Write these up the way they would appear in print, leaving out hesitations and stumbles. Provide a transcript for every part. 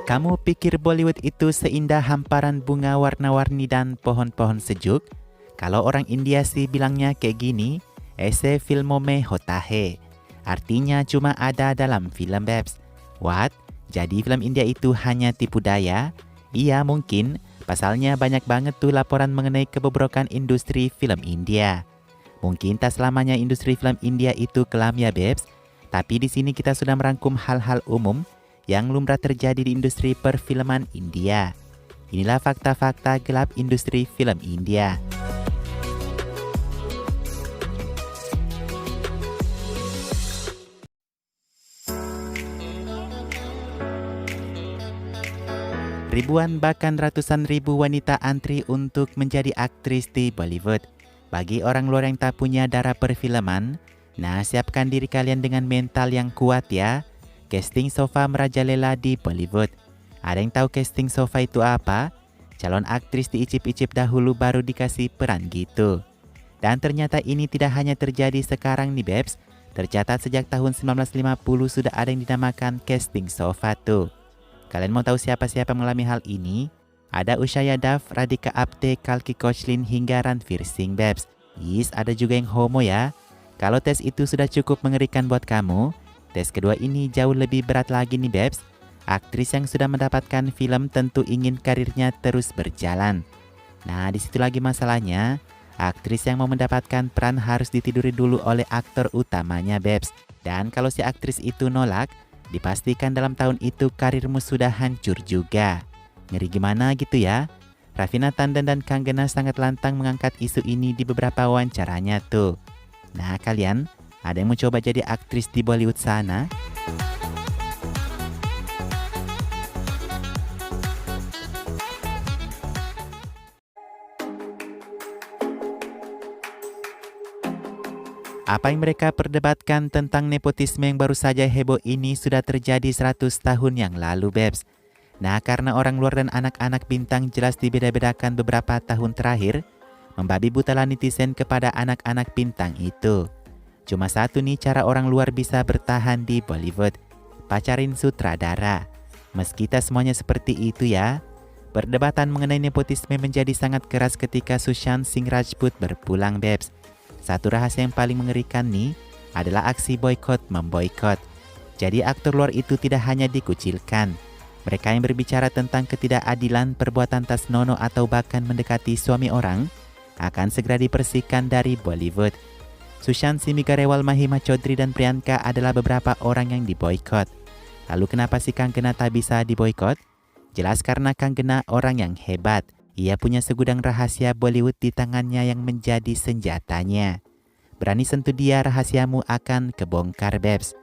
Kamu pikir Bollywood itu seindah hamparan bunga warna-warni dan pohon-pohon sejuk? Kalau orang India sih bilangnya kayak gini, "Aise filmon mein hota hai." Artinya cuma ada dalam film, Babs. What? Jadi film India itu hanya tipu daya? Iya mungkin, pasalnya banyak banget tuh laporan mengenai kebobrokan industri film India. Mungkin tak selamanya industri film India itu kelam ya, Babs. Tapi di sini kita sudah merangkum hal-hal umum yang lumrah terjadi di industri perfilman India. Inilah fakta-fakta gelap industri film India. Ribuan bahkan ratusan ribu wanita antri untuk menjadi aktris di Bollywood. Bagi orang luar yang tak punya darah perfilman, nah siapkan diri kalian dengan mental yang kuat ya. Casting sofa merajalela di Bollywood. Ada yang tahu casting sofa itu apa? Calon aktris diicip-icip dahulu baru dikasih peran gitu. Dan ternyata ini tidak hanya terjadi sekarang nih, Babs. Tercatat sejak tahun 1950 sudah ada yang dinamakan casting sofa tuh. Kalian mau tahu siapa-siapa mengalami hal ini? Ada Usha Yadav, Radhika Apte, Kalki Koechlin hingga Ranveer Singh, Babs. Yes, ada juga yang homo ya. Kalau tes itu sudah cukup mengerikan buat kamu, tes kedua ini jauh lebih berat lagi nih, Babs. Aktris yang sudah mendapatkan film tentu ingin karirnya terus berjalan. Nah, di situ lagi masalahnya. Aktris yang mau mendapatkan peran harus ditiduri dulu oleh aktor utamanya, Babs. Dan kalau si aktris itu nolak, dipastikan dalam tahun itu karirmu sudah hancur juga. Ngeri gimana gitu ya? Raveena Tandon dan Kangana sangat lantang mengangkat isu ini di beberapa wawancaranya tuh. Nah, kalian ada yang mau coba jadi aktris di Bollywood sana? Apa yang mereka perdebatkan tentang nepotisme yang baru saja heboh ini sudah terjadi 100 tahun yang lalu, Babs. Nah, karena orang luar dan anak-anak bintang jelas dibeda-bedakan beberapa tahun terakhir, membabi butalah netizen kepada anak-anak bintang itu. Cuma satu nih cara orang luar bisa bertahan di Bollywood, pacarin sutradara. Meski tak semuanya seperti itu ya, perdebatan mengenai nepotisme menjadi sangat keras ketika Sushant Singh Rajput berpulang, Babs. Satu rahasia yang paling mengerikan nih adalah aksi boykot memboikot. Jadi aktor luar itu tidak hanya dikucilkan. Mereka yang berbicara tentang ketidakadilan, perbuatan tas nono atau bahkan mendekati suami orang akan segera dipersihkan dari Bollywood. Sushant Singh Garewal, Mahima Chaudhry dan Priyanka adalah beberapa orang yang diboykot. Lalu kenapa si Kangana tak bisa diboykot? Jelas karena Kangana orang yang hebat. Ia punya segudang rahasia Bollywood di tangannya yang menjadi senjatanya. Berani sentuh dia, rahasiamu akan kebongkar, Babs.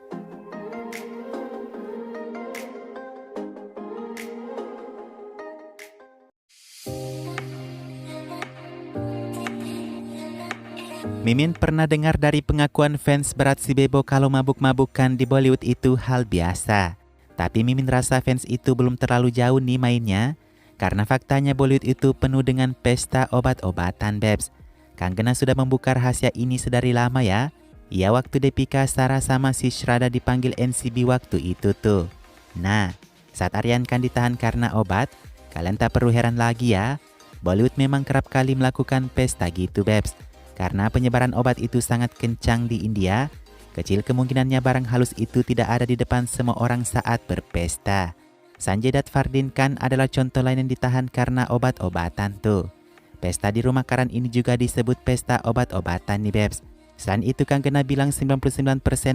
Mimin pernah dengar dari pengakuan fans berat si Bebo kalau mabuk-mabukan di Bollywood itu hal biasa. Tapi Mimin rasa fans itu belum terlalu jauh nih mainnya. Karena faktanya Bollywood itu penuh dengan pesta obat-obatan, Babs. Kangana sudah membuka rahasia ini sedari lama ya. Ia waktu Deepika Sara sama si Shraddha dipanggil NCB waktu itu tuh. Nah, saat Aryan Khan ditahan karena obat, kalian tak perlu heran lagi ya. Bollywood memang kerap kali melakukan pesta gitu, Babs. Karena penyebaran obat itu sangat kencang di India, kecil kemungkinannya barang halus itu tidak ada di depan semua orang saat berpesta. Sanjay Dutt Fardeen Khan adalah contoh lain yang ditahan karena obat-obatan tuh. Pesta di rumah Karan ini juga disebut pesta obat-obatan nih, Babs. Selain itu Kangana bilang 99%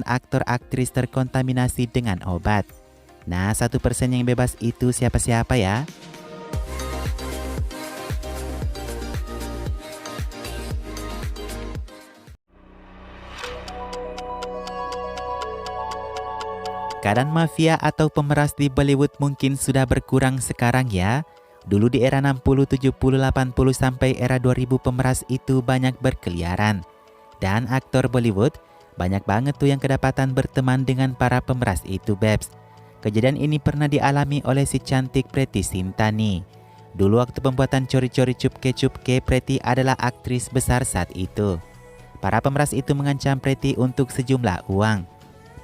aktor aktris terkontaminasi dengan obat. Nah, 1% yang bebas itu siapa-siapa ya? Keadaan mafia atau pemeras di Bollywood mungkin sudah berkurang sekarang ya. Dulu di era 60, 70, 80 sampai era 2000 pemeras itu banyak berkeliaran. Dan aktor Bollywood banyak banget tuh yang kedapatan berteman dengan para pemeras itu, Babs. Kejadian ini pernah dialami oleh si cantik Preity Zinta nih. Dulu waktu pembuatan Chori-Chori Chupke, Preity adalah aktris besar saat itu. Para pemeras itu mengancam Preity untuk sejumlah uang.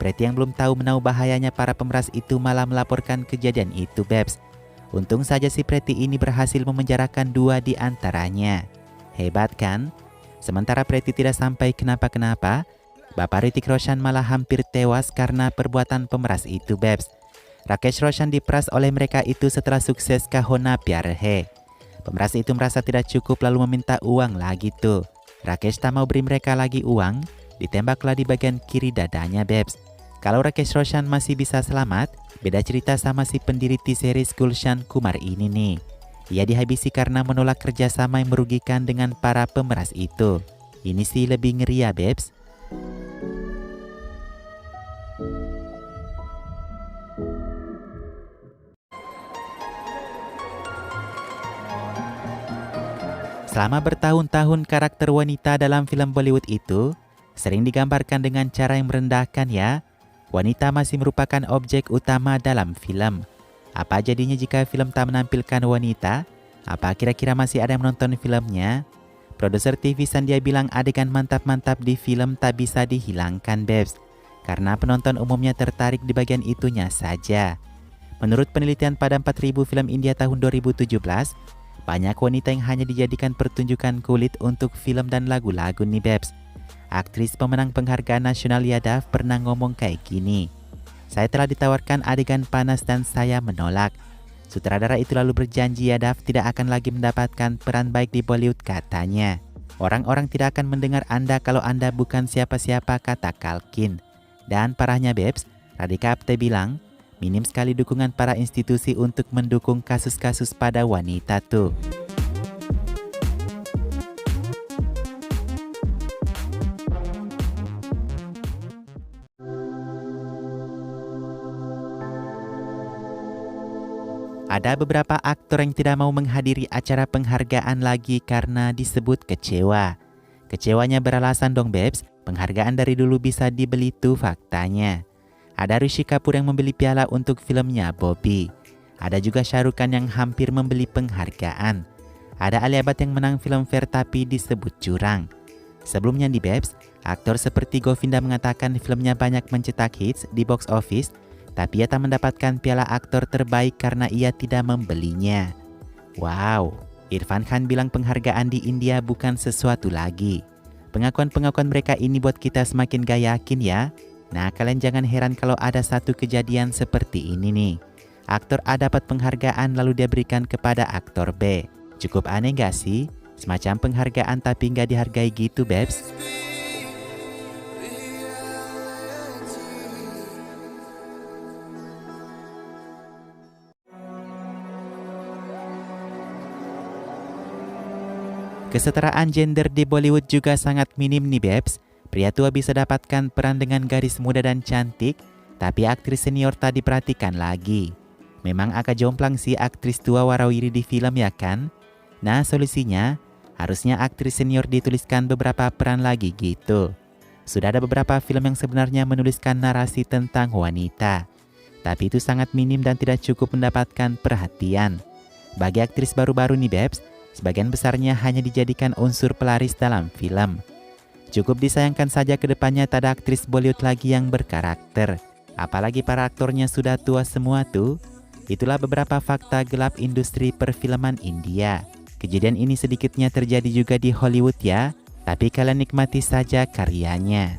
Preti yang belum tahu menahu bahayanya para pemeras itu malah melaporkan kejadian itu, Babs. Untung saja si Preti ini berhasil memenjarakan 2 di antaranya. Hebat kan? Sementara Preti tidak sampai kenapa-kenapa, Bapak Hrithik Roshan malah hampir tewas karena perbuatan pemeras itu, Babs. Rakesh Roshan diperas oleh mereka itu setelah sukses Kahona Pyar Hai. Pemeras itu merasa tidak cukup lalu meminta uang lagi tuh. Rakesh tak mau beri mereka lagi uang, ditembaklah di bagian kiri dadanya, Babs. Kalau Rakesh Roshan masih bisa selamat, beda cerita sama si pendiri T-Series Gulshan Kumar ini nih. Ia dihabisi karena menolak kerjasama yang merugikan dengan para pemeras itu. Ini sih lebih ngeri ya, Babs. Selama bertahun-tahun karakter wanita dalam film Bollywood itu sering digambarkan dengan cara yang merendahkan ya. Wanita masih merupakan objek utama dalam film. Apa jadinya jika film tak menampilkan wanita? Apa kira-kira masih ada yang menonton filmnya? Produser TV Sandia bilang adegan mantap-mantap di film tak bisa dihilangkan, Babs. Karena penonton umumnya tertarik di bagian itunya saja. Menurut penelitian pada 4.000 film India tahun 2017, banyak wanita yang hanya dijadikan pertunjukan kulit untuk film dan lagu-lagu nih, Babs. Aktris pemenang penghargaan nasional Yadav pernah ngomong kayak gini. Saya telah ditawarkan adegan panas dan saya menolak. Sutradara itu lalu berjanji Yadav tidak akan lagi mendapatkan peran baik di Bollywood katanya. Orang-orang tidak akan mendengar Anda kalau Anda bukan siapa-siapa, kata Kalkin. Dan parahnya, Babs, Radhika Apte bilang, minim sekali dukungan para institusi untuk mendukung kasus-kasus pada wanita tuh. Ada beberapa aktor yang tidak mau menghadiri acara penghargaan lagi karena disebut kecewa. Kecewanya beralasan dong, Babs, penghargaan dari dulu bisa dibeli tuh faktanya. Ada Rishi Kapoor yang membeli piala untuk filmnya Bobby. Ada juga Shah Rukh Khan yang hampir membeli penghargaan. Ada Alia Bhatt yang menang Filmfare tapi disebut curang. Sebelumnya di Babs, aktor seperti Govinda mengatakan filmnya banyak mencetak hits di box office, tapi ia tak mendapatkan piala aktor terbaik karena ia tidak membelinya. Wow, Irfan Khan bilang penghargaan di India bukan sesuatu lagi. Pengakuan-pengakuan mereka ini buat kita semakin gak yakin ya. Nah, kalian jangan heran kalau ada satu kejadian seperti ini nih. Aktor A dapat penghargaan lalu dia berikan kepada aktor B. Cukup aneh gak sih? Semacam penghargaan tapi gak dihargai gitu, Babs. Kesetaraan gender di Bollywood juga sangat minim nih, Babs. Pria tua bisa dapatkan peran dengan gadis muda dan cantik, tapi aktris senior tak diperhatikan lagi. Memang agak jomplang sih aktris tua warawiri di film ya kan? Nah, solusinya harusnya aktris senior dituliskan beberapa peran lagi gitu. Sudah ada beberapa film yang sebenarnya menuliskan narasi tentang wanita, tapi itu sangat minim dan tidak cukup mendapatkan perhatian. Bagi aktris baru-baru nih, Babs, sebagian besarnya hanya dijadikan unsur pelaris dalam film. Cukup disayangkan saja ke depannya tak ada aktris Bollywood lagi yang berkarakter. Apalagi para aktornya sudah tua semua tuh. Itulah beberapa fakta gelap industri perfilman India. Kejadian ini sedikitnya terjadi juga di Hollywood ya, tapi kalian nikmati saja karyanya.